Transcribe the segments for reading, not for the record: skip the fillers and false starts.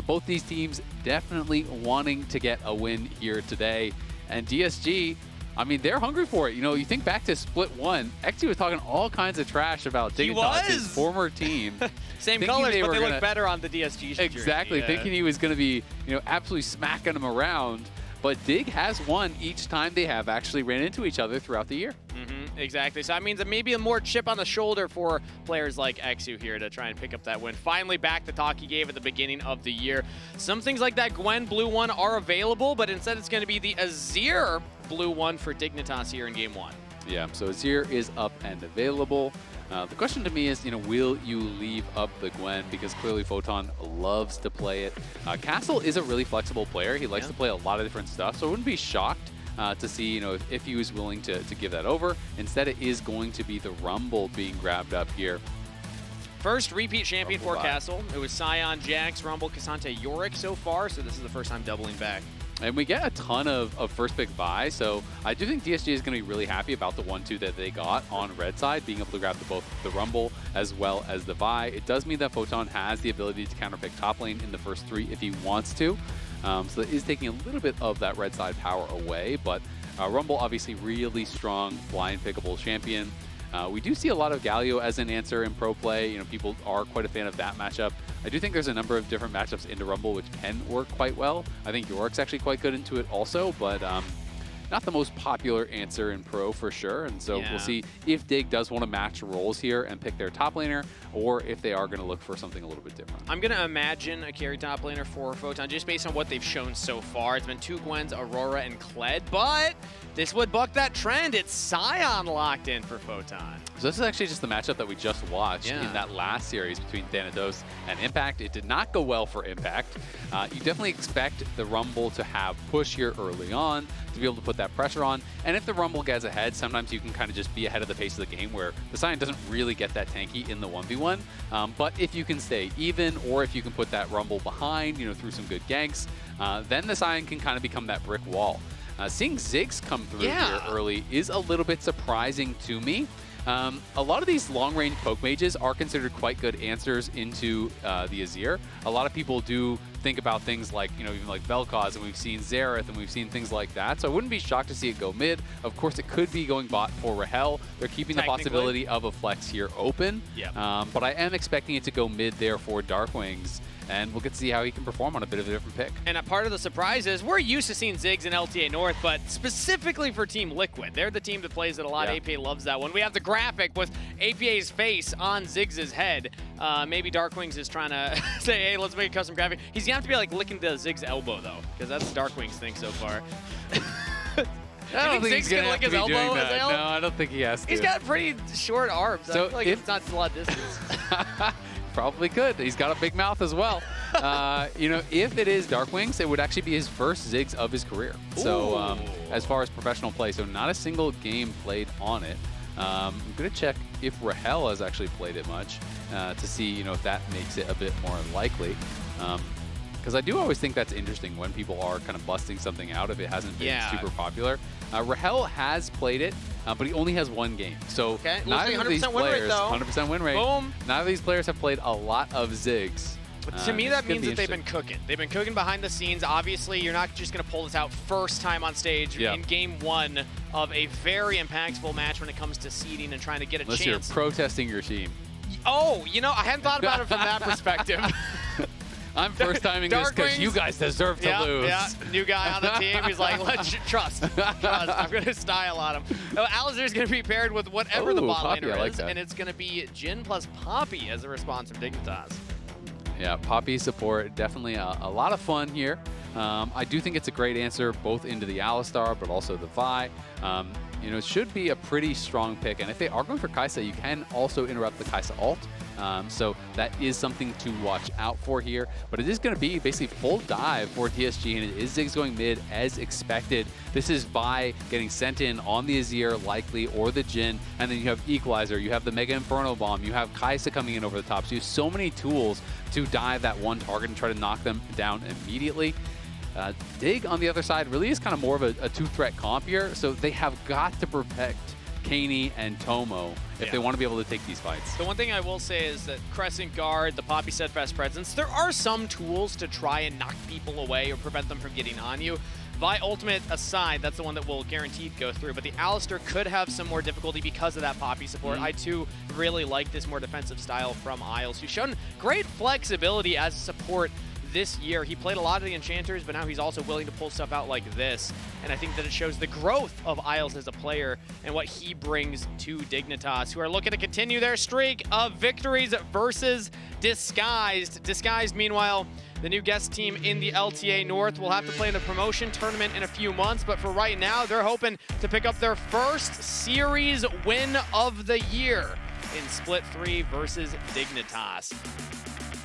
both these teams definitely wanting to get a win here today. And DSG, I mean, they're hungry for it. You know, you think back to Split 1, eXyu was talking all kinds of trash about Dignitas, his former team. Same colors, but they look better on the DSG jersey. Exactly, thinking he was going to be, you know, absolutely smacking them around. But Dig has won each time they have actually ran into each other throughout the year. Exactly. So that means that maybe a more chip on the shoulder for players like eXyu here to try and pick up that win. Finally back the talk he gave at the beginning of the year. Some things like that Gwen blue one are available, but instead it's going to be the Azir blue one for Dignitas here in Game 1. Yeah, so Azir is up and available. The question to me is, you know, will you leave up the Gwen? Because clearly Photon loves to play it. Castle is a really flexible player. He likes to play a lot of different stuff, so I wouldn't be shocked to see, you know, if he was willing to give that over. Instead, it is going to be the Rumble being grabbed up here. First repeat champion for Castle. It was Sion, Jax, Rumble, K'Sante, Yorick so far, so this is the first time doubling back. And we get a ton of first pick buy, so I do think DSG is going to be really happy about the 1-2 that they got on red side, being able to grab both the Rumble as well as the Vi. It does mean that Photon has the ability to counterpick top lane in the first 3 if he wants to. So it is taking a little bit of that red side power away, but Rumble obviously really strong, blind pickable champion. We do see a lot of Galio as an answer in pro play. You know, people are quite a fan of that matchup. I do think there's a number of different matchups into Rumble which can work quite well. I think Yorick's actually quite good into it also, but not the most popular answer in pro for sure. And so we'll see if Dig does want to match roles here and pick their top laner, or if they are going to look for something a little bit different. I'm going to imagine a carry top laner for Photon just based on what they've shown so far. It's been 2 Gwens, Aurora, and Kled, but this would buck that trend. It's Sion locked in for Photon. So this is actually just the matchup that we just watched in that last series between Thanatos and Impact. It did not go well for Impact. You definitely expect the Rumble to have push here early on to be able to put that pressure on. And if the Rumble gets ahead, sometimes you can kind of just be ahead of the pace of the game where the Sion doesn't really get that tanky in the 1v1. But if you can stay even, or if you can put that Rumble behind, you know, through some good ganks, then the Sion can kind of become that brick wall. Seeing Ziggs come through here early is a little bit surprising to me. A lot of these long-range poke mages are considered quite good answers into the Azir. A lot of people do think about things like, you know, even like Vel'Koz, and we've seen Xerath, and we've seen things like that. So I wouldn't be shocked to see it go mid. Of course, it could be going bot for Rahel. They're keeping the possibility of a flex here open. But I am expecting it to go mid there for Darkwings. And we'll get to see how he can perform on a bit of a different pick. And a part of the surprise is we're used to seeing Ziggs in LTA North, but specifically for Team Liquid. They're the team that plays it a lot. APA loves that one. We have the graphic with APA's face on Ziggs' head. Maybe Darkwings is trying to say, hey, let's make a custom graphic. He's going to have to be like licking the Ziggs' elbow, though, because that's Darkwings' thing so far. I don't think he's going to lick his elbow, Azael? No, I don't think he has to. He's got pretty short arms. So I feel like it's not a lot of distance. Probably could. He's got a big mouth as well. You know, if it is Darkwings, it would actually be his first Ziggs of his career. So as far as professional play, so not a single game played on it. I'm going to check if Rahel has actually played it much to see, you know, if that makes it a bit more likely. Because I do always think that's interesting when people are kind of busting something out if it hasn't been super popular. Rahel has played it, but he only has 1 game. So neither of these players, 100% win rate. Boom. Neither of these players have played a lot of Ziggs. To me, that means that they've been cooking. They've been cooking behind the scenes. Obviously, you're not just going to pull this out first time on stage in Game 1 of a very impactful match when it comes to seeding and trying to get a chance. Unless you're protesting your team. Oh, you know, I hadn't thought about it from that perspective. I'm first timing this because you guys deserve to lose. Yeah, new guy on the team. He's like, let's trust. I'm going to style on him. Alistar is going to be paired with whatever the bot laner is, and it's going to be Jhin plus Poppy as a response from Dignitas. Yeah, Poppy support, definitely a lot of fun here. I do think it's a great answer both into the Alistar, but also the Vi. You know, it should be a pretty strong pick, and if they are going for Kai'Sa, you can also interrupt the Kai'Sa ult. So that is something to watch out for here. But it is going to be basically full dive for DSG, and it is Ziggs going mid as expected. This is Vi getting sent in on the Azir, likely, or the Jhin, and then you have Equalizer, you have the Mega Inferno Bomb, you have Kai'Sa coming in over the top. So you have so many tools to dive that one target and try to knock them down immediately. Dig, on the other side, really is kind of more of a 2-threat comp here, so they have got to protect Keine and Tomo if they want to be able to take these fights. The one thing I will say is that Crescent Guard, the Poppy Steadfast Presence, there are some tools to try and knock people away or prevent them from getting on you. Vi Ultimate aside, that's the one that will guaranteed go through, but the Alistar could have some more difficulty because of that Poppy support. I too really like this more defensive style from Isles, who's shown great flexibility as a support this year. He played a lot of the enchanters, but now he's also willing to pull stuff out like this. And I think that it shows the growth of Isles as a player and what he brings to Dignitas, who are looking to continue their streak of victories versus Disguised. Disguised, meanwhile, the new guest team in the LTA North will have to play in the promotion tournament in a few months, but for right now, they're hoping to pick up their first series win of the year in Split 3 versus Dignitas.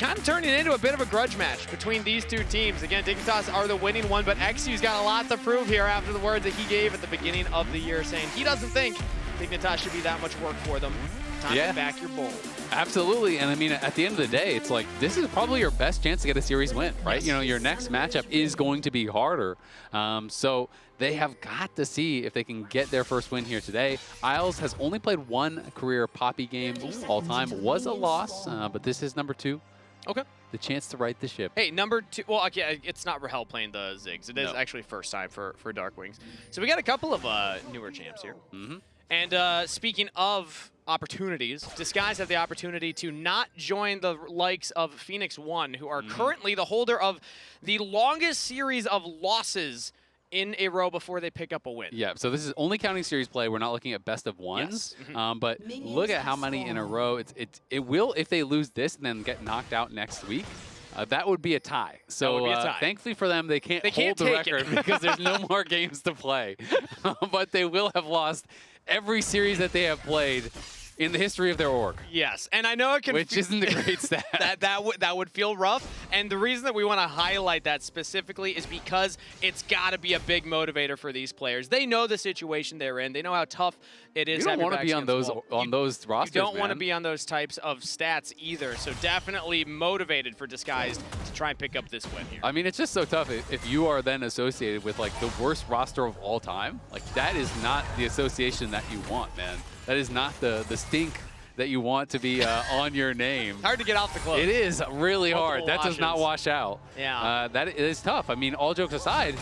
Kind of turning into a bit of a grudge match between these two teams. Again, Dignitas are the winning one, but eXyu's got a lot to prove here after the words that he gave at the beginning of the year, saying he doesn't think Dignitas should be that much work for them. Time to back your bull. Absolutely, and I mean, at the end of the day, it's like, this is probably your best chance to get a series win, right? Yes. You know, your next matchup is going to be harder. So they have got to see if they can get their first win here today. Isles has only played one career Poppy game all time. Was a loss, but this is number 2. Okay. The chance to right the ship. Hey, number 2. Well, okay, it's not Rahel playing the Ziggs. It is actually first time for DARKWINGs. So we got a couple of newer champs here. And speaking of opportunities, Disguise have the opportunity to not join the likes of Phoenix One, who are currently the holder of the longest series of losses in a row before they pick up a win. Yeah, so this is only counting series play. We're not looking at best of ones. But look at how many in a row. It will, if they lose this and then get knocked out next week, that would be a tie. So thankfully for them, they can't hold the record because there's no more games to play. But they will have lost every series that they have played in the history of their org. Yes, and I know it can... Which isn't a great stat. that would feel rough, and the reason that we want to highlight that specifically is because it's got to be a big motivator for these players. They know the situation they're in. They know how tough it is. You don't want to be on those rosters, You don't want to be on those types of stats either, so definitely motivated for Disguised to try and pick up this win here. I mean, it's just so tough if you are then associated with, like, the worst roster of all time. Like, that is not the association that you want, man. That is not the stink that you want to be on your name. Hard to get off the clothes. It is really hard. That does not wash out. Yeah. That is tough. I mean, all jokes aside,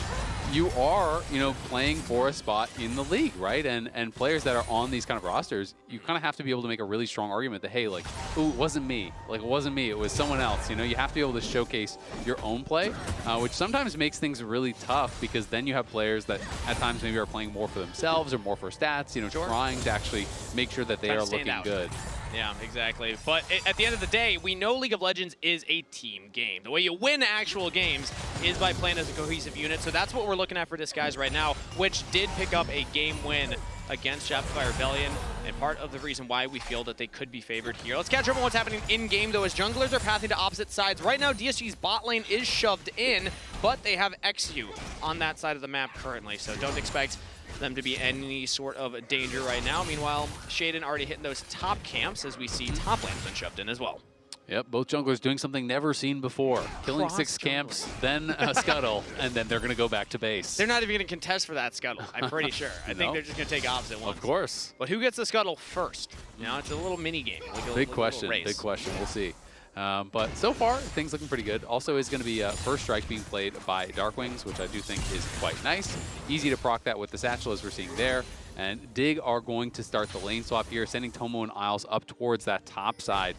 you are, playing for a spot in the league, right? And players that are on these kind of rosters, you kind of have to be able to make a really strong argument that, hey, like, ooh, it wasn't me. Like, it wasn't me. It was someone else. You have to be able to showcase your own play, which sometimes makes things really tough because then you have players that at times maybe are playing more for themselves or more for stats, trying to actually make sure that they are looking good. Yeah, exactly. But at the end of the day, we know League of Legends is a team game. The way you win actual games is by playing as a cohesive unit. So that's what we're looking at for Disguise right now, which did pick up a game win against Shopify Rebellion, and part of the reason why we feel that they could be favored here. Let's catch up on what's happening in-game, though, as junglers are pathing to opposite sides. Right now, DSG's bot lane is shoved in, but they have eXyu on that side of the map currently, so don't expect them to be any sort of danger right now. Meanwhile, Sheiden already hitting those top camps as we see top lane's been shoved in as well. Yep, both junglers doing something never seen before. Killing 6 camps, then a scuttle, and then they're going to go back to base. They're not even going to contest for that scuttle, I'm pretty sure. I think they're just going to take opposite ones. Of course. But who gets the scuttle first? It's a little mini game. Big question. We'll see. But so far, things looking pretty good. Also is going to be First Strike being played by DARKWINGs, which I do think is quite nice. Easy to proc that with the satchel, as we're seeing there. And Dig are going to start the lane swap here, sending Tomo and Isles up towards that top side.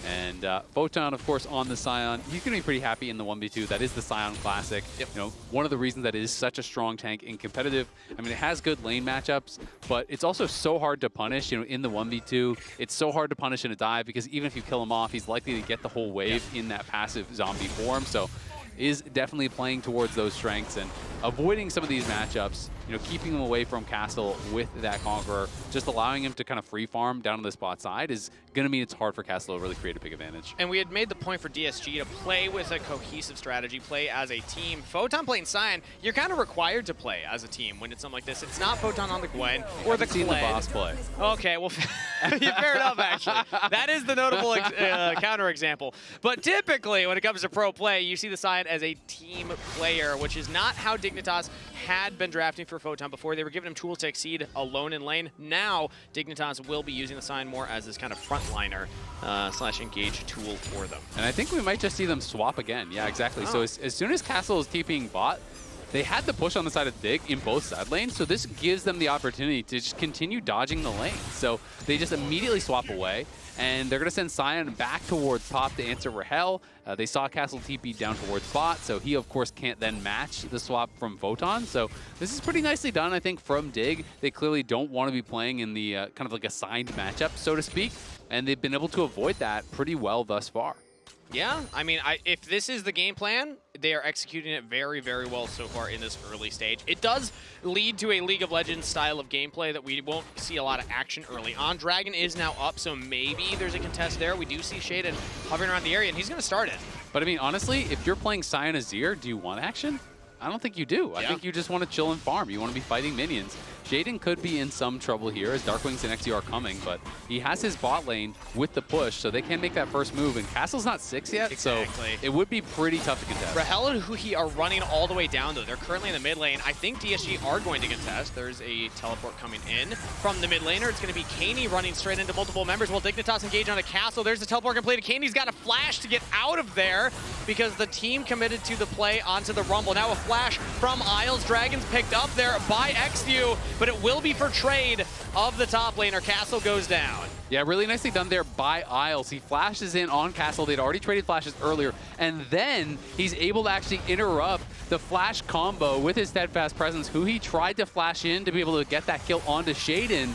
And Photon, of course, on the Sion. He's going to be pretty happy in the 1v2. That is the Sion Classic. Yep. One of the reasons that it is such a strong tank in competitive. I mean, it has good lane matchups, but it's also so hard to punish. In the 1v2, it's so hard to punish in a dive because even if you kill him off, he's likely to get the whole wave in that passive zombie form. So is definitely playing towards those strengths and avoiding some of these matchups, keeping him away from Castle with that Conqueror, just allowing him to kind of free farm down on the spot side is going to mean it's hard for Castle to really create a big advantage. And we had made the point for DSG to play with a cohesive strategy, play as a team. Photon playing Sion, you're kind of required to play as a team when it's something like this. It's not Photon on the Gwen or the seen the boss play. Okay, well, fair enough, actually. That is the notable counter example. But typically, when it comes to pro play, you see the Sion as a team player, which is not how Dignitas had been drafting for for Photon. Before, they were giving him tools to exceed alone in lane. Now, Dignitas will be using the Sion more as this kind of frontliner / engage tool for them. And I think we might just see them swap again. Yeah, exactly. So as soon as Castle is TPing bot, they had the push on the side of Dig in both side lanes, so this gives them the opportunity to just continue dodging the lane. So they just immediately swap away, and they're going to send Sion back towards top to answer Rahel. They saw Castle TP down towards bot, so he, of course, can't then match the swap from Photon. So this is pretty nicely done, I think, from Dig. They clearly don't want to be playing in the kind of like assigned matchup, so to speak, and they've been able to avoid that pretty well thus far. Yeah, I mean, if this is the game plan, they are executing it very, very well so far in this early stage. It does lead to a League of Legends style of gameplay that we won't see a lot of action early on. Dragon is now up, so maybe there's a contest there. We do see Sheiden hovering around the area, and he's going to start it. But I mean, honestly, if you're playing Sion Azir, do you want action? I don't think you do. Yeah. I think you just want to chill and farm. You want to be fighting minions. Sheiden could be in some trouble here as DARKWINGs and eXyu are coming, but he has his bot lane with the push, so they can make that first move. And Castle's not 6 yet, so it would be pretty tough to contest. Rahel and huhi are running all the way down, though. They're currently in the mid lane. I think DSG are going to contest. There's a teleport coming in from the mid laner. It's going to be Keine running straight into multiple members while Dignitas engage on a Castle. There's the teleport completed. Kaine's got a flash to get out of there because the team committed to the play onto the Rumble. Now a flash from Isles. Dragon's picked up there by eXyu, but it will be for trade of the top laner. Castle goes down. Yeah, really nicely done there by Isles. He flashes in on Castle. They'd already traded flashes earlier, and then he's able to actually interrupt the flash combo with his steadfast presence. Huhi tried to flash in to be able to get that kill onto Sheiden.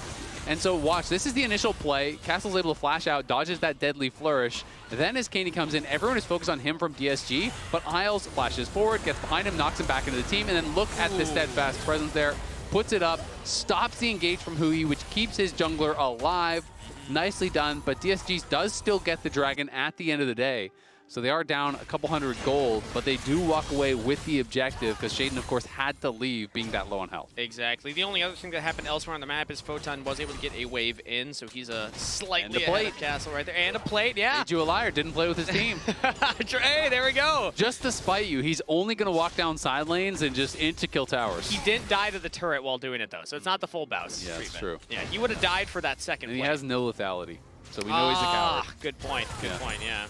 And so watch, this is the initial play. Castle's able to flash out, dodges that deadly flourish. Then as Keine comes in, everyone is focused on him from DSG, but Isles flashes forward, gets behind him, knocks him back into the team, and then look at the steadfast presence there. Puts it up, stops the engage from huhi, which keeps his jungler alive. Nicely done, but DSG does still get the dragon at the end of the day. So they are down a couple hundred gold, but they do walk away with the objective because Sheiden, of course, had to leave being that low on health. Exactly. The only other thing that happened elsewhere on the map is Photon was able to get a wave in, so he's a slightly ahead of Castle right there. And a plate, yeah. Made you a liar, didn't play with his team. Hey, there we go. Just to spite you, he's only going to walk down side lanes and just into kill towers. He didn't die to the turret while doing it, though, so it's not the full bounce treatment. That's true. Yeah, he would have died for that second And play. he has no lethality, so we know he's a coward. Good point. Good point, yeah.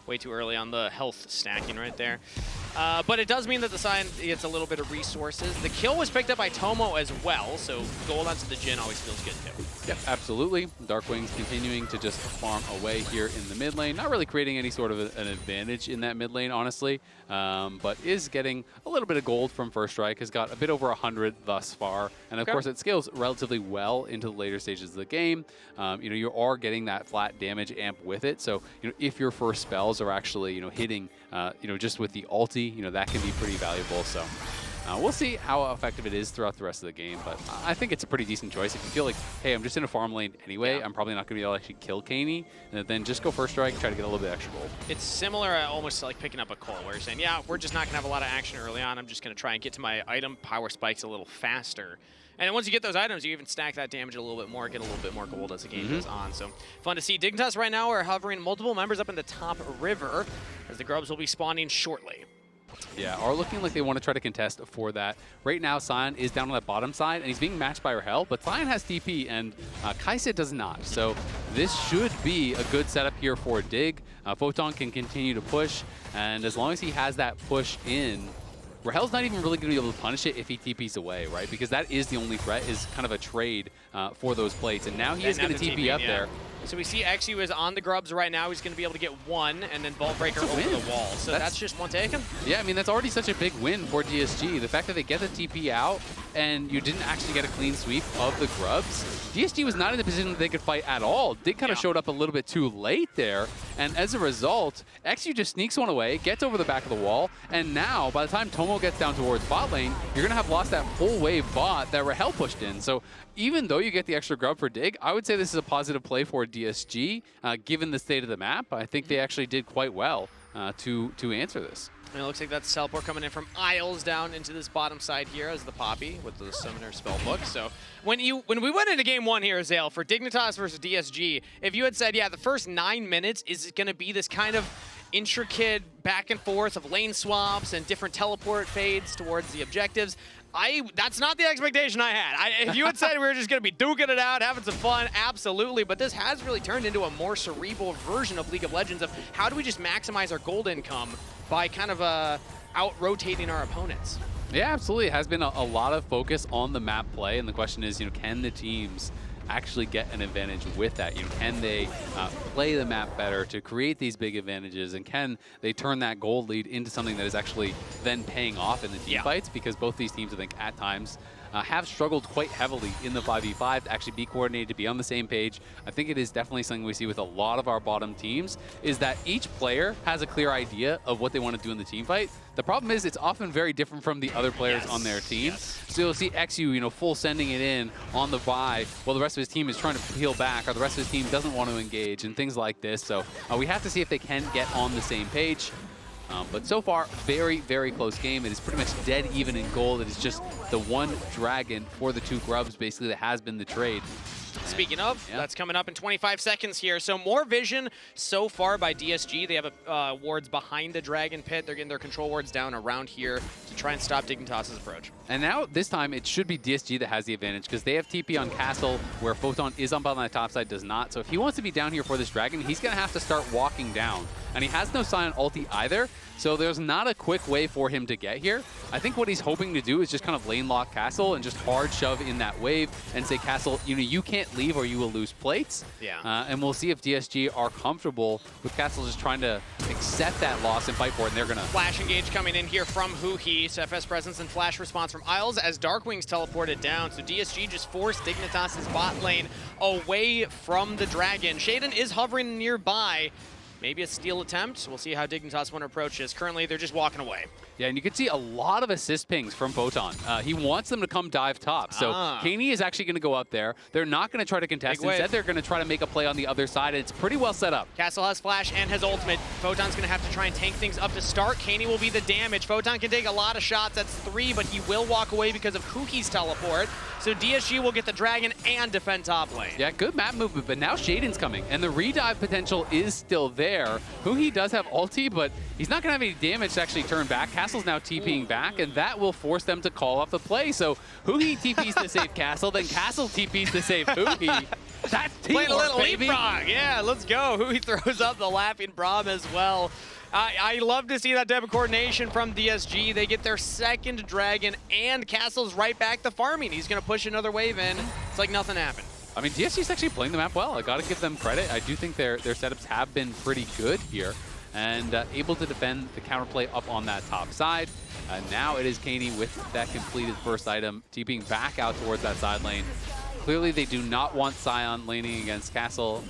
Way too early on the health stacking right there. But it does mean that the Sion gets a little bit of resources. The kill was picked up by Tomo as well, so gold onto the Jhin always feels good too. Yep, absolutely. DARKWING's continuing to just farm away here in the mid lane. Not really creating any sort of an advantage in that mid lane, honestly, but is getting a little bit of gold from First Strike. Has got a bit over 100 thus far. And of course, it scales relatively well into the later stages of the game. You know, you are getting that flat damage amp with it. So, you know, if your first spells are actually, you know, hitting, you know, just with the ulti, you know, that can be pretty valuable. So we'll see how effective it is throughout the rest of the game, but I think it's a pretty decent choice. If you feel like, hey, I'm just in a farm lane anyway, I'm probably not going to be able to actually kill Keine, then just go First Strike, try to get a little bit extra gold. It's similar almost to like picking up a Cole, where you're saying, yeah, we're just not going to have a lot of action early on. I'm just going to try and get to my item power spikes a little faster. And then once you get those items, you even stack that damage a little bit more, get a little bit more gold as the game goes on. So fun to see. Dignitas right now are hovering multiple members up in the top river as the Grubs will be spawning shortly. Yeah, are looking like they want to try to contest for that. Right now, Sion is down on that bottom side, and he's being matched by Rahel, but Sion has TP, and Kai'Sa does not. So this should be a good setup here for Dig. Photon can continue to push, and as long as he has that push in, Rahel's not even really going to be able to punish it if he TPs away, right? Because that is the only threat, is kind of a trade for those plates. And now he is going to TP up there. So we see eXyu is on the Grubs right now. He's going to be able to get one, and then Vault Breaker over the wall. So that's just one taken? Yeah, I mean, that's already such a big win for DSG. The fact that they get the TP out, and you didn't actually get a clean sweep of the Grubs. DSG was not in the position that they could fight at all. Dig kind of showed up a little bit too late there, and as a result, eXyu just sneaks one away, gets over the back of the wall, and now, by the time Tomo gets down towards bot lane, you're going to have lost that full wave bot that Rahel pushed in. So even though you get the extra Grub for Dig, I would say this is a positive play for DSG, given the state of the map. I think they actually did quite well to answer this. And it looks like that's teleport coming in from Isles down into this bottom side here as the Poppy with the Summoner Spellbook. So when we went into game one here, Azael, for Dignitas versus DSG, if you had said, yeah, the first 9 minutes is going to be this kind of intricate back and forth of lane swaps and different teleport fades towards the objectives. That's not the expectation I had. If you had said we were just going to be duking it out, having some fun, absolutely. But this has really turned into a more cerebral version of League of Legends of how do we just maximize our gold income by kind of out-rotating our opponents. Yeah, absolutely. It has been a lot of focus on the map play, and the question is, can the teams actually get an advantage with that? Can they play the map better to create these big advantages, and can they turn that gold lead into something that is actually then paying off in the team fights? Because both these teams, I think, at times have struggled quite heavily in the 5v5 to actually be coordinated, to be on the same page. I think it is definitely something we see with a lot of our bottom teams, is that each player has a clear idea of what they want to do in the team fight. The problem is it's often very different from the other players on their team. So you'll see eXyu, full sending it in on the buy while the rest of his team is trying to peel back, or the rest of his team doesn't want to engage, and things like this. So we have to see if they can get on the same page. But so far, very, very close game. It is pretty much dead even in gold. It is just the one dragon for the two grubs, basically, that has been the trade. Speaking of, that's coming up in 25 seconds here. So more vision so far by DSG. They have wards behind the Dragon Pit. They're getting their control wards down around here to try and stop Dignitas' approach. And now, this time, it should be DSG that has the advantage, because they have TP on Castle, where Photon is up on the top side, does not. So if he wants to be down here for this Dragon, he's going to have to start walking down. And he has no Sion ulti either, so there's not a quick way for him to get here. I think what he's hoping to do is just kind of lane lock Castle and just hard shove in that wave and say, Castle, you can't leave or you will lose plates. Yeah. And we'll see if DSG are comfortable with Castle just trying to accept that loss and fight for it, and they're going to... Flash engage coming in here from huhi. So FS presence and flash response from Isles as DARKWING's teleported down. So DSG just forced Dignitas' bot lane away from the Dragon. Sheiden is hovering nearby. Maybe a steal attempt. We'll see how Dignitas want to approach this. Currently, they're just walking away. Yeah, and you can see a lot of assist pings from Photon. He wants them to come dive top. So Keine is actually going to go up there. They're not going to try to contest. Instead, they're going to try to make a play on the other side, and it's pretty well set up. Castle has flash and has ultimate. Photon's going to have to try and tank things up to start. Keine will be the damage. Photon can take a lot of shots. That's 3, but he will walk away because of huhi's teleport. So DSG will get the Dragon and defend top lane. Yeah, good map movement, but now Sheiden's coming, and the redive potential is still there. Huhi does have ulti, but he's not going to have any damage to actually turn back. Castle's now TPing back, and that will force them to call off the play. So huhi TPs to save Castle, then Castle TPs to save huhi. That's teamwork, playing a little baby. leapfrog. Yeah, let's go. Huhi throws up the Laughing Braum as well. I love to see that type of coordination from DSG. They get their second Dragon, and Castle's right back to farming. He's going to push another wave in. It's like nothing happened. I mean, DSG's actually playing the map well. I got to give them credit. I do think their setups have been pretty good here, and able to defend the counterplay up on that top side. Now it is Keine with that completed first item, TPing back out towards that side lane. Clearly, they do not want Sion laning against Castle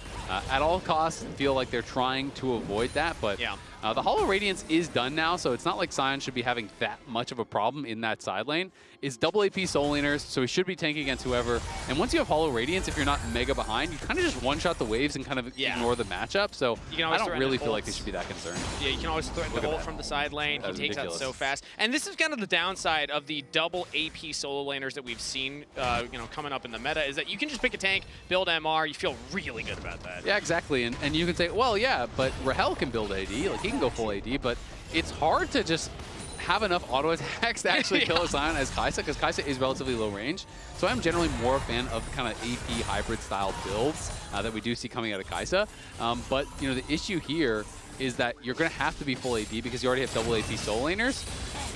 at all costs. Feel like they're trying to avoid that, but the Hollow Radiance is done now, so it's not like Sion should be having that much of a problem in that side lane. It's double AP soul laners, so he should be tanking against whoever. And once you have Hollow Radiance, if you're not mega behind, you kind of just one-shot the waves and kind of ignore the matchup. So I don't really feel like they should be that concerned. Yeah, you can always threaten the ult from the side lane. He takes out so fast. And this is kind of the downside of the double AP solo laners that we've seen coming up in the meta, is that you can just pick a tank, build MR, you feel really good about that. Yeah, exactly. And you can say, well, yeah, but Rahel can build AD. Like, he can go full AD, but it's hard to just have enough auto attacks to actually kill a Sion as Kai'Sa, because Kai'Sa is relatively low range. So I'm generally more a fan of kind of AP hybrid style builds that we do see coming out of Kai'Sa. But the issue here is that you're going to have to be full AD because you already have double AP soul laners,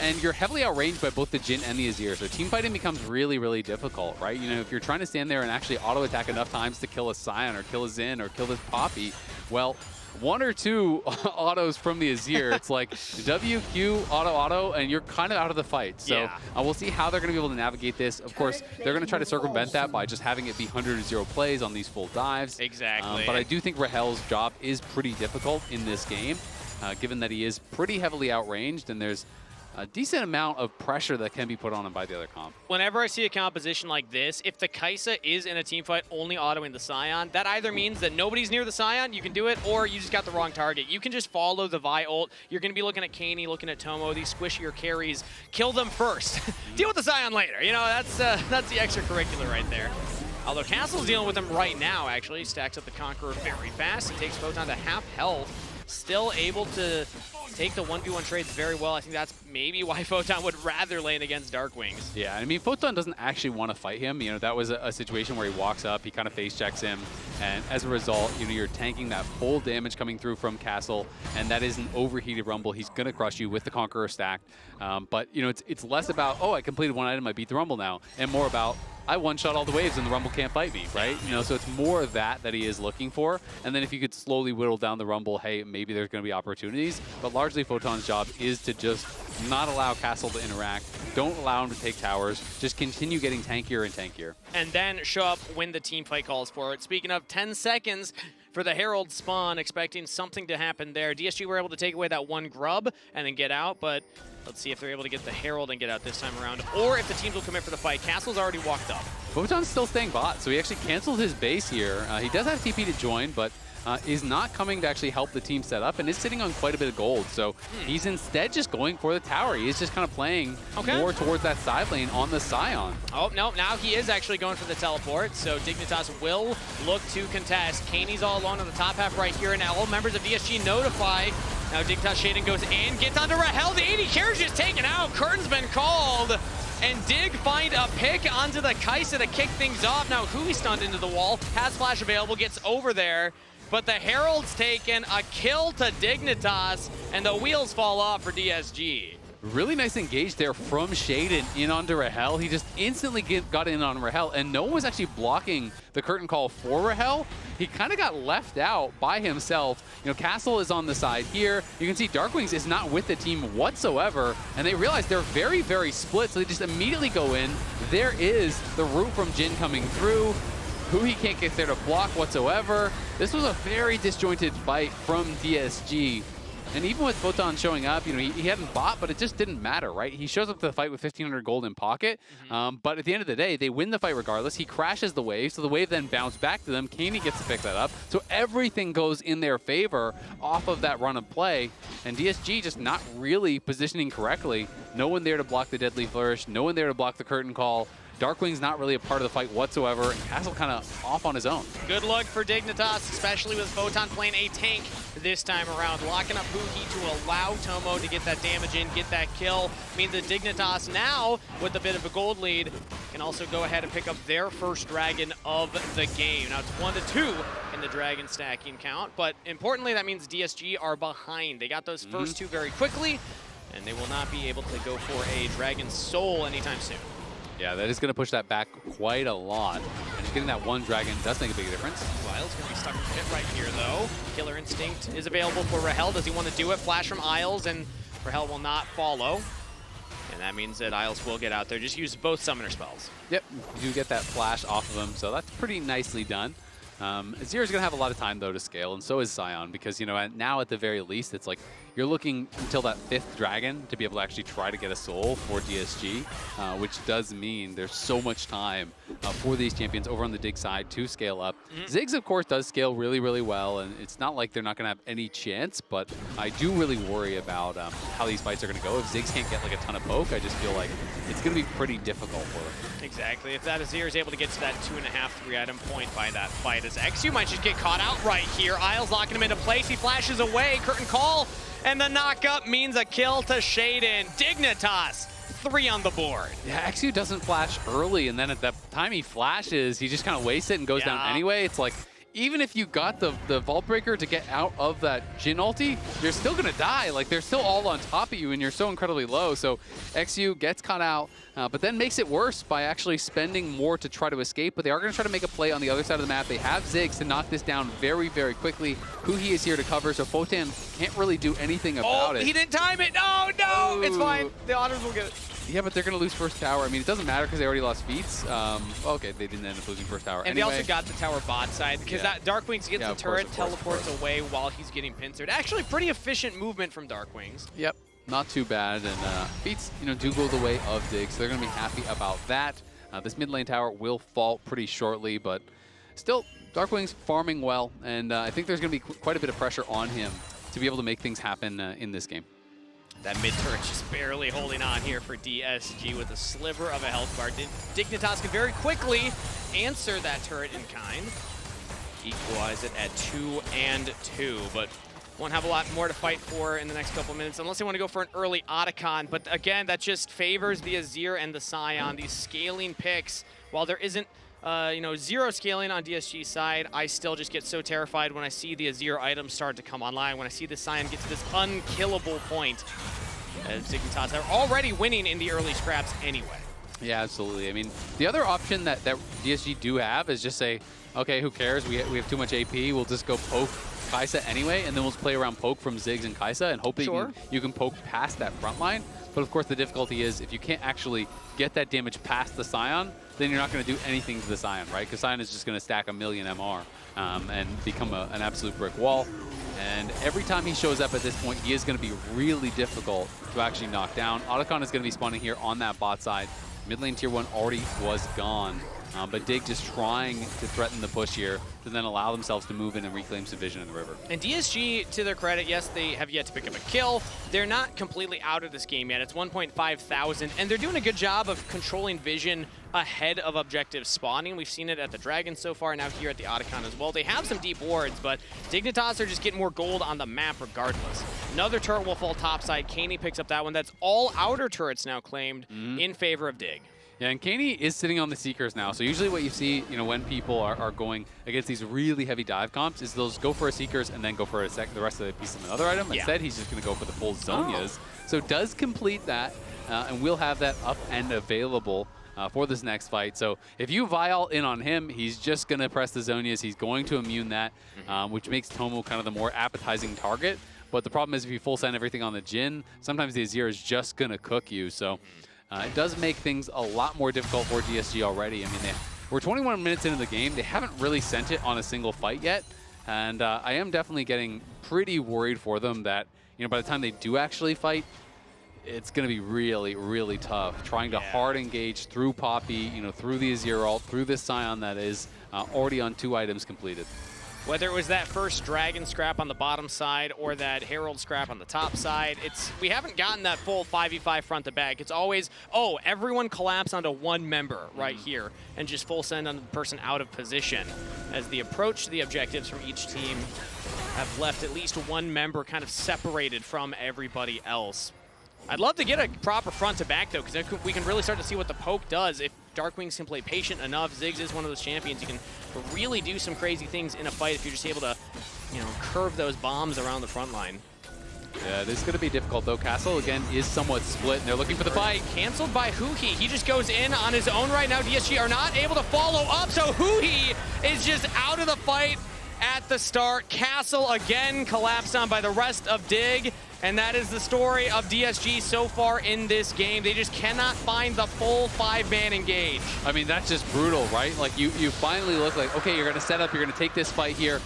and you're heavily outranged by both the Jhin and the Azir. So team fighting becomes really, really difficult, right? If you're trying to stand there and actually auto attack enough times to kill a Sion or kill a Xin or kill this Poppy, well, 1 or 2 autos from the Azir, it's like WQ, auto, and you're kind of out of the fight. So we'll see how they're going to be able to navigate this. Of course, they're going to try to circumvent that by just having it be 100-0 plays on these full dives. Exactly. But I do think Rahel's job is pretty difficult in this game, given that he is pretty heavily outranged, and there's a decent amount of pressure that can be put on him by the other comp. Whenever I see a composition like this, if the Kai'Sa is in a team fight only autoing the Sion, that either means that nobody's near the Sion, you can do it, or you just got the wrong target. You can just follow the Vi ult. You're going to be looking at Keine, looking at Tomo, these squishier carries. Kill them first. Deal with the Sion later. That's the extracurricular right there. Although Castle's dealing with him right now, actually. Stacks up the Conqueror very fast. He takes Photon to half health. still able to take the 1v1 trades very well. I think that's maybe why Photon would rather lane against Darkwings. Yeah, I mean, Photon doesn't actually want to fight him. You know, that was a situation where he walks up, he kind of face checks him, and as a result, you know, you're tanking that full damage coming through from Castle, and that is an overheated Rumble. He's going to crush you with the Conqueror stacked. But, you know, it's less about, oh, I completed one item, I beat the Rumble now, and more about, I one-shot all the waves and the Rumble can't fight me, right? You know, so it's more of that he is looking for. And then if you could slowly whittle down the Rumble, hey, maybe there's going to be opportunities. But largely Photon's job is to just not allow Castle to interact. Don't allow him to take towers. Just continue getting tankier and tankier. And then show up when the team fight calls for it. Speaking of 10 seconds for the Herald spawn, expecting something to happen there. DSG were able to take away that one grub and then get out, but let's see if they're able to get the Herald and get out this time around, or if the teams will commit for the fight. Castle's already walked up. Photon's still staying bot, so he actually canceled his base here. He does have TP to join, but is not coming to actually help the team set up, and is sitting on quite a bit of gold. So he's instead just going for the tower. He's just kind of playing more towards that side lane on the Sion. Oh, no, now he is actually going for the teleport, so Dignitas will look to contest. Kaine's all alone on the top half right here, and now all members of DSG notify. Now Dignitas Sheiden goes in, gets onto Rahel. The AD carriage is taken out. Curtain's been called. And Dig find a pick onto the Kai'Sa to kick things off. Now huhi stunned into the wall. Has flash available, gets over there. But the Herald's taken, a kill to Dignitas, and the wheels fall off for DSG. Really nice engage there from Sheiden in onto Rahel. He just instantly got in on Rahel, and no one was actually blocking the curtain call for Rahel. He kind of got left out by himself. You know, Castle is on the side here. You can see Darkwings is not with the team whatsoever, and they realize they're very, very split, so they just immediately go in. There is the root from Jhin coming through. huhi can't get there to block whatsoever. This was a very disjointed fight from DSG. And even with Photon showing up, you know, he hadn't bought, but it just didn't matter, right? He shows up to the fight with 1,500 gold in pocket, but at the end of the day, they win the fight regardless. He crashes the wave, so the wave then bounced back to them. Keine gets to pick that up, so everything goes in their favor off of that run of play, and DSG just not really positioning correctly. No one there to block the Deadly Flourish, no one there to block the curtain call. Darkwing's not really a part of the fight whatsoever, and Castle kind of off on his own. Good luck for Dignitas, especially with Photon playing a tank this time around. Locking up huhi to allow Tomo to get that damage in, get that kill. Means that Dignitas now, with a bit of a gold lead, can also go ahead and pick up their first dragon of the game. Now it's 1-2 in the dragon stacking count, but importantly that means DSG are behind. They got those first two very quickly, and they will not be able to go for a Dragon Soul anytime soon. Yeah, that is going to push that back quite a lot. And just getting that one dragon does make a big difference. Lyle's going to be stuck in pit right here, though. Killer Instinct is available for Rahel. Does he want to do it? Flash from Isles, and Rahel will not follow. And that means that Isles will get out there. Just use both summoner spells. Yep, you do get that flash off of him, so that's pretty nicely done. Azir is going to have a lot of time, though, to scale, and so is Sion, because, you know, now at the very least, it's like you're looking until that 5th dragon to be able to actually try to get a soul for DSG, which does mean there's so much time for these champions over on the Dig side to scale up. Ziggs, of course, does scale really, really well, and it's not like they're not going to have any chance, but I do really worry about how these fights are going to go. If Ziggs can't get like a ton of poke, I just feel like it's going to be pretty difficult for them. Exactly. If that Azir is able to get to that 2.5, 3-item point by that fight, as eXyu might just get caught out right here. Isles locking him into place. He flashes away. Curtain call. And the knock-up means a kill to Sheiden. Dignitas, 3 on the board. Yeah, eXyu doesn't flash early, and then at the time he flashes, he just kind of wastes it and goes down anyway. It's like, even if you got the Vault Breaker to get out of that Jhin ulti, you're still going to die. Like, they're still all on top of you, and you're so incredibly low. So eXyu gets caught out, but then makes it worse by actually spending more to try to escape. But they are going to try to make a play on the other side of the map. They have Ziggs to knock this down very, very quickly. huhi is here to cover, so Photon can't really do anything about it. He didn't time it. No, no, it's fine. The Otters will get it. Yeah, but they're going to lose first tower. I mean, it doesn't matter because they already lost feats. Okay, they didn't end up losing first tower. And anyway, they also got the tower bot side because that Darkwings gets the turret, teleports away while he's getting pincered. Actually, pretty efficient movement from Darkwings. Yep, not too bad. And feats, you know, do go the way of Dig, so they're going to be happy about that. This mid lane tower will fall pretty shortly, but still, Darkwings farming well, and I think there's going to be quite a bit of pressure on him to be able to make things happen in this game. That mid turret just barely holding on here for DSG with a sliver of a health bar. Dignitas can very quickly answer that turret in kind. Equalize it at 2-2, but won't have a lot more to fight for in the next couple minutes unless they want to go for an early Otacon. But again, that just favors the Azir and the Sion. These scaling picks, while there isn't zero scaling on DSG's side, I still just get so terrified when I see the Azir items start to come online, when I see the Sion get to this unkillable point. As Dignitas are already winning in the early scraps anyway. Yeah, absolutely. I mean, the other option that DSG do have is just say, okay, who cares? We have too much AP. We'll just go poke Kai'Sa anyway, and then we'll just play around poke from Ziggs and Kai'Sa and hope that you can poke past that front line. But of course, the difficulty is if you can't actually get that damage past the Sion, then you're not going to do anything to the Sion, right? Because Sion is just going to stack a million MR and become an absolute brick wall. And every time he shows up at this point, he is going to be really difficult to actually knock down. Otacon is going to be spawning here on that bot side. Mid lane tier 1 already was gone. But Dig just trying to threaten the push here to then allow themselves to move in and reclaim some vision in the river. And DSG, to their credit, yes, they have yet to pick up a kill. They're not completely out of this game yet. It's 1.5 thousand, and they're doing a good job of controlling vision ahead of objective spawning. We've seen it at the Dragon so far, now here at the Otacon as well. They have some deep wards, but Dignitas are just getting more gold on the map regardless. Another turret will fall topside. Keine picks up that one. That's all outer turrets now claimed in favor of Dig. Yeah, and Keine is sitting on the Seekers now. So usually what you see, when people are going against these really heavy dive comps is they'll just go for a Seekers and then go for the rest of the piece of another item. Yeah. Instead, he's just going to go for the full Zhonya's. So does complete that, and we'll have that up end available for this next fight. So if you Vial in on him, he's just going to press the Zhonya's. He's going to immune that, which makes Tomo kind of the more appetizing target. But the problem is if you full send everything on the Jhin, sometimes the Azir is just going to cook you. So it does make things a lot more difficult for DSG already. I mean, we're 21 minutes into the game. They haven't really sent it on a single fight yet. And I am definitely getting pretty worried for them that, by the time they do actually fight, it's going to be really, really tough. Trying to hard engage through Poppy, through the Azir ult, through this Sion that is already on 2 items completed. Whether it was that first Dragon scrap on the bottom side or that Herald scrap on the top side, we haven't gotten that full 5v5 front to back. It's always, everyone collapse onto one member right here and just full send on the person out of position, as the approach to the objectives from each team have left at least one member kind of separated from everybody else. I'd love to get a proper front to back, though, because we can really start to see what the poke does. If DARKWINGs can play patient enough, Ziggs is one of those champions. You can really do some crazy things in a fight if you're just able to, curve those bombs around the front line. Yeah, this is going to be difficult, though. Castle, again, is somewhat split, and they're looking for the fight. Canceled by huhi. He just goes in on his own right now. DSG are not able to follow up, so huhi is just out of the fight at the start. Castle again collapsed on by the rest of Dig. And that is the story of DSG so far in this game. They just cannot find the full 5-man engage. I mean, that's just brutal, right? Like, you finally look like, okay, you're going to set up, you're going to take this fight here.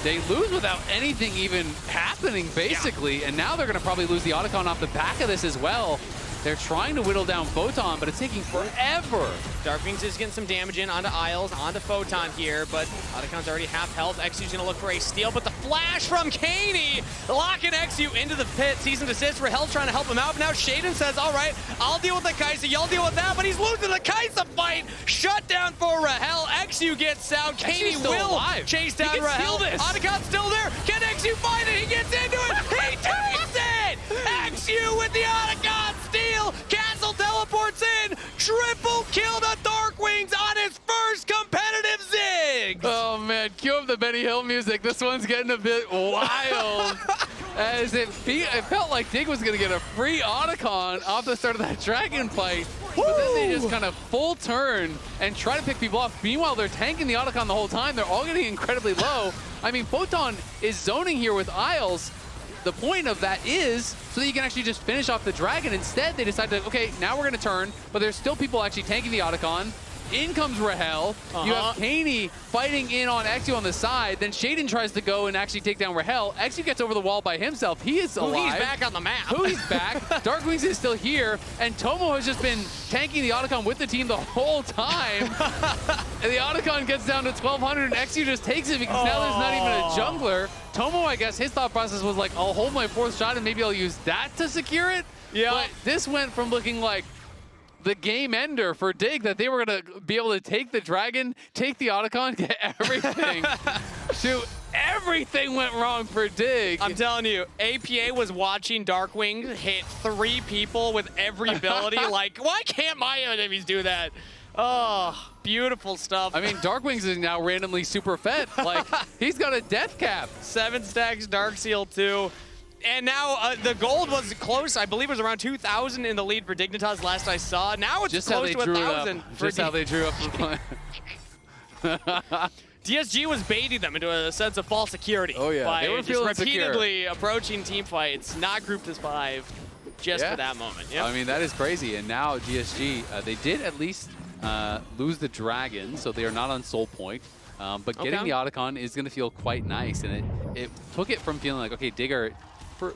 They lose without anything even happening, basically. And now they're going to probably lose the Otacon off the back of this as well. They're trying to whittle down Photon, but it's taking forever. DARKWINGs is getting some damage in onto Isles, onto Photon here, but Otacon's already half health. eXyu's gonna look for a steal, but the flash from Keine locking eXyu into the pit. Season assist. Rahel's trying to help him out, but now Sheiden says, all right, I'll deal with the Kai'Sa, y'all deal with that, but he's losing the Kai'Sa fight. Shut down for Rahel. eXyu gets out. Keine will chase down Rahel. Otacon's still there. Can eXyu find it? He gets into it. He takes it. eXyu with the Otacon steal. Castle teleports in. Triple kill to DARKWINGs on his first competitive Ziggs. Oh man, cue up the Benny Hill music. This one's getting a bit wild. As it felt like Dig was gonna get a free Otacon off the start of that Dragon fight. But then they just kind of full turn and try to pick people off. Meanwhile, they're tanking the Otacon the whole time. They're all getting incredibly low. I mean, Photon is zoning here with Isles. The point of that is so that you can actually just finish off the Dragon. Instead, they decide to, okay, now we're going to turn, but there's still people actually tanking the Otacon. In comes Rahel. You have Keine fighting in on eXyu on the side. Then Sheiden tries to go and actually take down Rahel. eXyu gets over the wall by himself. He is alive. He's back on the map. He's back. DARKWINGs is still here. And Tomo has just been tanking the Otacon with the team the whole time. And the Otacon gets down to 1,200 and eXyu just takes it because now there's not even a jungler. Tomo, I guess, his thought process was like, I'll hold my 4th shot and maybe I'll use that to secure it. Yeah. But this went from looking like the game ender for Dig, that they were going to be able to take the Dragon, take the Otacon, get everything, to everything went wrong for Dig. I'm telling you, APA was watching Darkwing hit 3 people with every ability. Like, why can't my enemies do that? Oh, beautiful stuff. I mean, Darkwings is now randomly super fed. Like, he's got a death cap. 7 stacks, Dark Seal 2. And now the gold was close. I believe it was around 2,000 in the lead for Dignitas last I saw. Now it's just close to 1,000. Just how they drew up the plan. DSG was baiting them into a sense of false security. Oh, yeah. By They were just feeling repeatedly approaching team fights, not grouped as 5, just for that moment. Yep. I mean, that is crazy. And now DSG, they did at least lose the dragon, so they are not on soul point. But getting the Otacon is going to feel quite nice. And it took it from feeling like, okay, Digger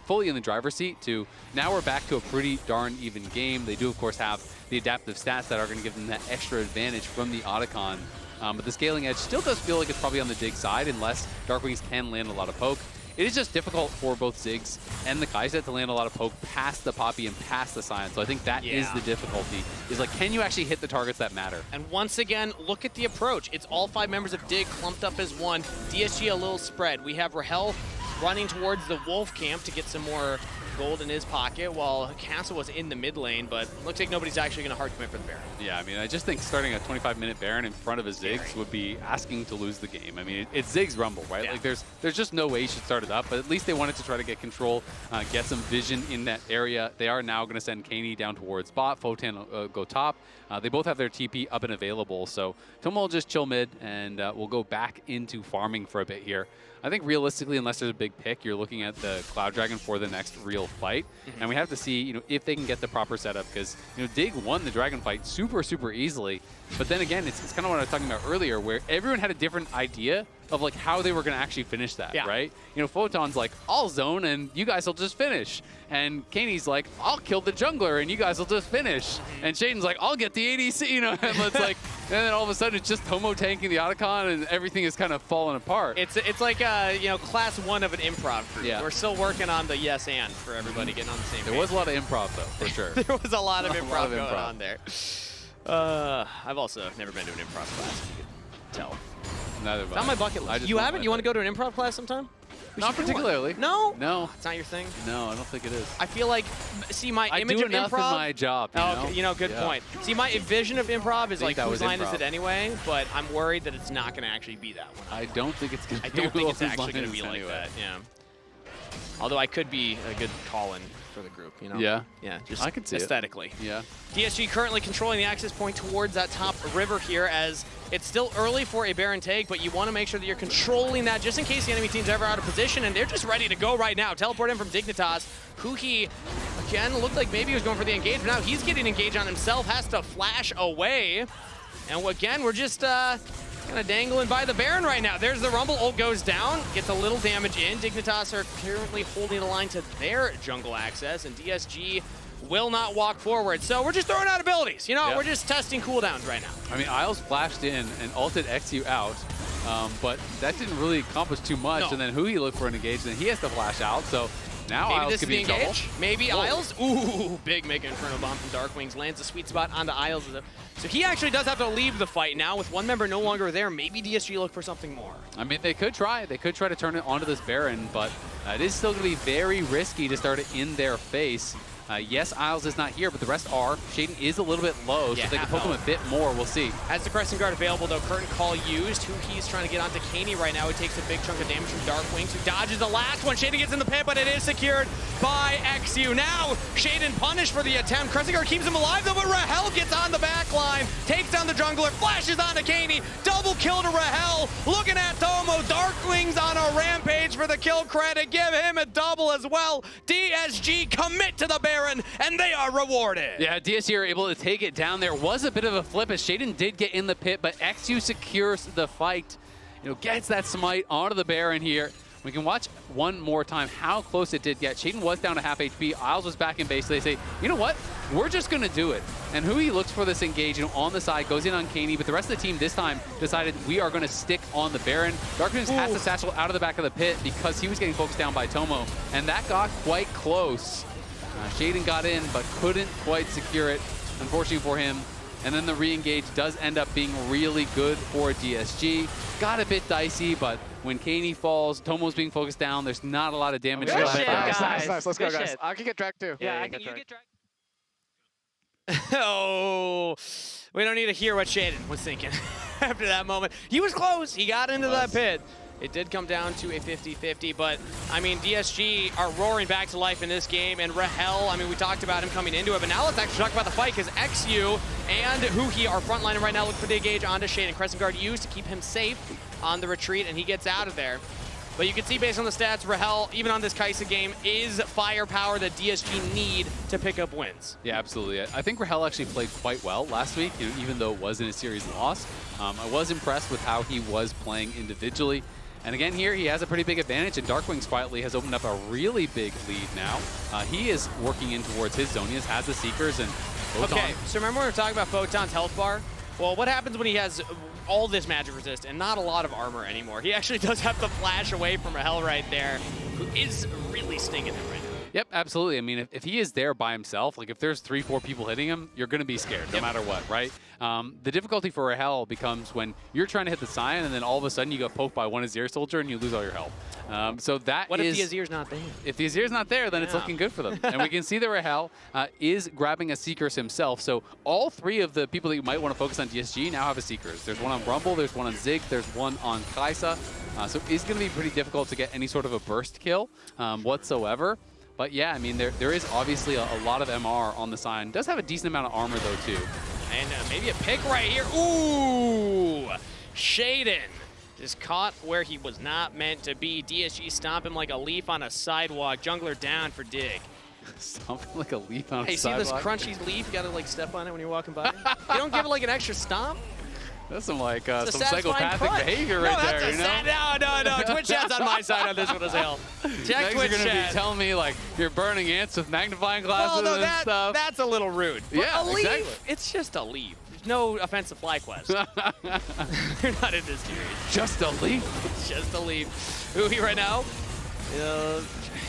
fully in the driver's seat to now we're back to a pretty darn even game. They do, of course, have the adaptive stats that are going to give them that extra advantage from the Otacon. But the scaling edge still does feel like it's probably on the Dig side unless Darkwings can land a lot of poke. It is just difficult for both Ziggs and the Kai'Sa to land a lot of poke past the Poppy and past the Sion. So I think that is the difficulty, is like, can you actually hit the targets that matter? And once again, look at the approach. It's all 5 members of Dig clumped up as one. DSG a little spread. We have Rahel running towards the Wolf camp to get some more gold in his pocket, while Kai'Sa was in the mid lane, but looks like nobody's actually going to hard commit for the Baron. Yeah, I mean, I just think starting a 25-minute Baron in front of a Ziggs would be asking to lose the game. I mean, it's Ziggs Rumble, right? Yeah. Like, there's just no way you should start it up, but at least they wanted to try to get control, get some vision in that area. They are now going to send Keine down towards bot, Photon go top. They both have their TP up and available, so Tomo will just chill mid, and we'll go back into farming for a bit here. I think realistically, unless there's a big pick, you're looking at the Cloud Dragon for the next real fight. And we have to see, if they can get the proper setup, because, Dig won the Dragon fight super, super easily. But then again, it's kind of what I was talking about earlier, where everyone had a different idea of like how they were going to actually finish that, right? Photon's like, I'll zone and you guys will just finish. And Kaine's like, I'll kill the jungler and you guys will just finish. And Sheiden's like, I'll get the ADC, and it's like, and then all of a sudden it's just Tomo tanking the Otacon and everything is kind of falling apart. It's like class 1 of an improv group. Yeah. We're still working on the yes and for everybody getting on the same page. There was a lot of improv though, for sure. There was a lot of improv going on there. I've also never been to an improv class, if you could tell. Neither it's on my bucket list. You haven't? You want to go to an improv class sometime? Not particularly. No? No. It's not your thing? No, I don't think it is. I feel like, see, my image of enough improv. in my job, good point. See, my vision of improv is like, whose line is improv. it anyway? But I'm worried that it's not going to actually be that one. I don't think it's going to be I don't think it's whose actually line going to be is like anyway. that, yeah. Although I could be a good call-in for the group, Yeah. Yeah, just I could see aesthetically. It. Yeah. DSG currently controlling the access point towards that top river here, as it's still early for a Baron take, but you want to make sure that you're controlling that just in case the enemy team's ever out of position, and they're just ready to go right now. Teleport in from Dignitas. Huhi, again, looked like maybe he was going for the engage, but now he's getting engaged on himself, has to flash away. And again, we're just kind of dangling by the Baron right now. There's the Rumble, ult goes down, gets a little damage in. Dignitas are currently holding the line to their jungle access, and DSG will not walk forward. So we're just throwing out abilities. We're just testing cooldowns right now. I mean, Isles flashed in and ulted eXyu out, but that didn't really accomplish too much. No. And then Huhi looked for an engage, and he has to flash out. So now Maybe Isles this could is be the in engage. trouble. Maybe Isles. Ooh, big Mega Inferno Bomb from Darkwings lands a sweet spot onto Isles. So he actually does have to leave the fight now with one member no longer there. Maybe DSG look for something more. I mean, they could try. They could try to turn it onto this Baron, but it is still going to be very risky to start it in their face. Yes, Isles is not here, but the rest are. Sheiden is a little bit low, so if they can poke him a bit more, we'll see. Has the Crescent Guard available, though. Curtain Call used. Huhi's trying to get onto Keine right now. He takes a big chunk of damage from Darkwings, who dodges the last one. Sheiden gets in the pit, but it is secured by eXyu. Now, Sheiden punished for the attempt. Crescent Guard keeps him alive, though, but Rahel gets on the back line, takes down the jungler, flashes onto Keine. Double kill to Rahel. Looking at Tomo. Darkwings on a rampage for the kill credit. Give him a double as well. DSG commit to the Baron, and they are rewarded. Yeah, DSG are able to take it down. There was a bit of a flip as Sheiden did get in the pit, but eXyu secures the fight. Gets that smite onto the Baron here. We can watch one more time how close it did get. Sheiden was down to half HP. Isles was back in base. So they say, you know what? We're just going to do it. And Huhi looks for this engage on the side, goes in on Keine, but the rest of the team this time decided we are going to stick on the Baron. Darkwings has to satchel out of the back of the pit because he was getting focused down by Tomo, and that got quite close. Sheiden got in, but couldn't quite secure it, unfortunately for him. And then the re-engage does end up being really good for DSG. Got a bit dicey, but when Keine falls, Tomo's being focused down. There's not a lot of damage Good left. shit, guys. Nice. Let's go, Good guys. shit. I can get dragged too. Yeah, I can, you get dragged. Oh, we don't need to hear what Sheiden was thinking after that moment. He was close. He got into that pit. It did come down to a 50-50, but, I mean, DSG are roaring back to life in this game, and Rahel, I mean, we talked about him coming into it, but now let's actually talk about the fight, because eXyu and huhi are frontlining right now, looking for the engage onto Sheiden. Crescent Guard used to keep him safe on the retreat, and he gets out of there. But you can see based on the stats, Rahel, even on this Kai'Sa game, is firepower that DSG need to pick up wins. Yeah, absolutely. I think Rahel actually played quite well last week, even though it wasn't a series loss. I was impressed with how he was playing individually. And again, here he has a pretty big advantage, and DARKWING quietly has opened up a really big lead now. He is working in towards his Zonias, has the Seekers, and Photon. Okay, so remember when we were talking about Photon's health bar? Well, what happens when he has all this magic resist and not a lot of armor anymore? He actually does have to flash away from Rahel right there, who is really stinging him right now. Yep, absolutely. I mean, if he is there by himself, like if there's 3-4 people hitting him, you're going to be scared no matter what, right? The difficulty for Rahel becomes when you're trying to hit the Sion and then all of a sudden you get poked by one Azir soldier and you lose all your health. So that what is... if the Azir's not there? If the Azir's not there, then it's looking good for them. And we can see that Rahel is grabbing a Seekers himself. So all three of the people that you might want to focus on DSG now have a Seekers. There's one on Rumble, there's one on Ziggs, there's one on Kai'Sa. So it's going to be pretty difficult to get any sort of a burst kill whatsoever. But yeah, I mean, there is obviously a lot of MR on the Sion. Does have a decent amount of armor, though, too. And Maybe a pick right here. Ooh! Sheiden just caught where he was not meant to be. DSG stomp him like a leaf on a sidewalk. Jungler down for Dig. Something like a leaf on a sidewalk. Hey, see this crunchy leaf? You gotta, like, step on it when you're walking by? You don't give it, like, an extra stomp? That's some like some psychopathic behavior right there, you know? No. Twitch chat's on my side on this one, Azael. Check Twitch chat. You're gonna be telling me like you're burning ants with magnifying glasses and stuff. That's a little rude. Yeah, exactly. It's just a leaf. There's no offensive fly quest. You're not in this series. Just a leaf. It's just a leaf. huhi right now.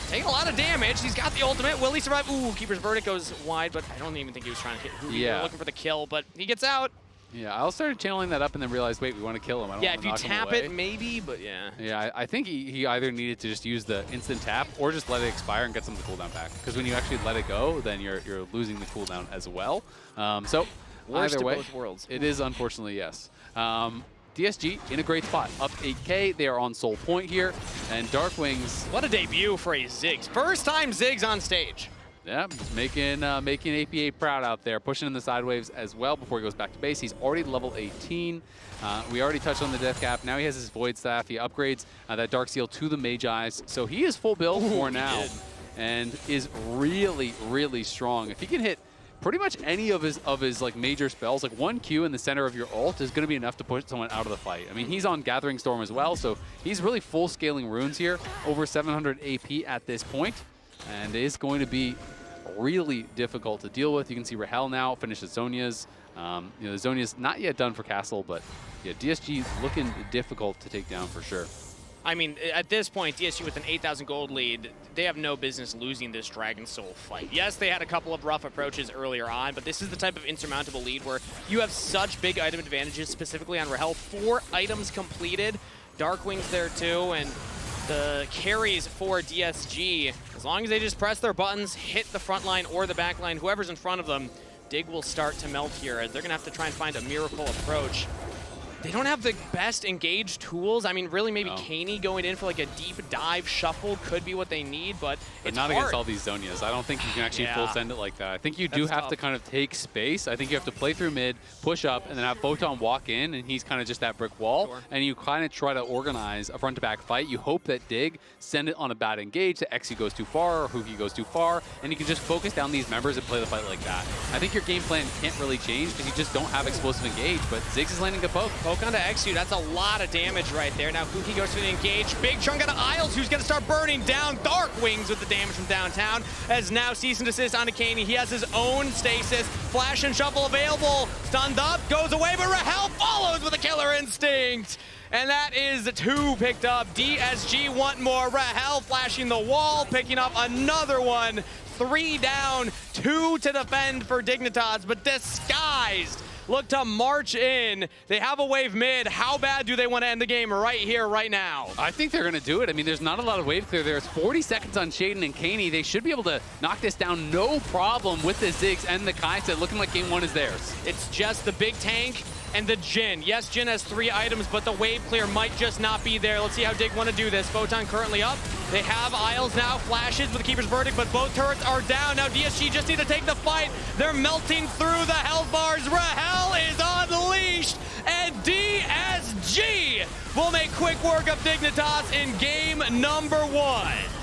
Taking a lot of damage. He's got the ultimate. Will he survive? Ooh, Keeper's Verdict goes wide, but I don't even think he was trying to hit huhi. Yeah. We're looking for the kill, but he gets out. Yeah, I started channeling that up and then realized, wait, we want to kill him. I don't yeah, want to if you tap it, maybe, but yeah. Yeah, I think he either needed to just use the instant tap or just let it expire and get some of the cooldown back. Because when you actually let it go, then you're losing the cooldown as well. So worst either way, of both worlds. It is unfortunately, yes. DSG in a great spot, up 8K. They are on Soul Point here, and DARKWING's. What a debut for a Ziggs. First time Ziggs on stage. Yeah, making APA proud out there, pushing in the side waves as well before he goes back to base. He's already level 18. We already touched on the death cap. Now he has his Void Staff. He upgrades that Dark Seal to the Mage Eyes. So he is full build for now and is really, really strong. If he can hit pretty much any of his like major spells, like one Q in the center of your ult is going to be enough to push someone out of the fight. I mean, he's on Gathering Storm as well, so he's really full scaling runes here, over 700 AP at this point. And is going to be really difficult to deal with. You can see Rahel now finishes Zonia's. The Zonia's not yet done for Castle, but yeah, DSG looking difficult to take down for sure. I mean, at this point, DSG with an 8,000 gold lead, they have no business losing this Dragon Soul fight. Yes, they had a couple of rough approaches earlier on, but this is the type of insurmountable lead where you have such big item advantages, specifically on Rahel. 4 items completed. DARKWING's there too, and the carries for DSG, as long as they just press their buttons, hit the front line or the back line, whoever's in front of them, Dig will start to melt here, as they're going to have to try and find a miracle approach. They don't have the best engaged tools. I mean, really, maybe Keine going in for like a deep dive shuffle could be what they need, but it's not hard. Against all these Zonias. I don't think you can actually full send it like that. I think you do have to kind of take space. I think you have to play through mid, push up, and then have Photon walk in, and he's kind of just that brick wall. And you kind of try to organize a front-to-back fight. You hope that Dig send it on a bad engage, that eXyu goes too far, or huhi goes too far, and you can just focus down these members and play the fight like that. I think your game plan can't really change because you just don't have explosive engage, but Ziggs is landing a poke. Poke onto eXyu, that's a lot of damage right there. Now huhi goes for the engage. Big chunk out of Isles, who's going to start burning down. DARKWINGs with the damage from downtown, as now cease and desist onto Keine. He has his own stasis. Flash and shuffle available. Stunned up, goes away, but Rahel follows with a killer instinct. And that is 2 picked up. DSG want more. Rahel flashing the wall, picking up another one. 3 down, 2 to defend for Dignitas, but disguised. Look to march in. They have a wave mid. How bad do they want to end the game right here, right now? I think they're going to do it. I mean, there's not a lot of wave clear. There's 40 seconds on Sheiden and Keine. They should be able to knock this down no problem with the Ziggs and the Kai'Sa. Looking like game 1 is theirs. It's just the big tank and the Jhin. Yes, Jhin has 3 items, but the wave clear might just not be there. Let's see how Dig want to do this. Photon currently up. They have Isles now, flashes with the Keeper's Verdict, but both turrets are down. Now DSG just need to take the fight. They're melting through the health bars. Rahel is unleashed, and DSG will make quick work of Dignitas in game number 1.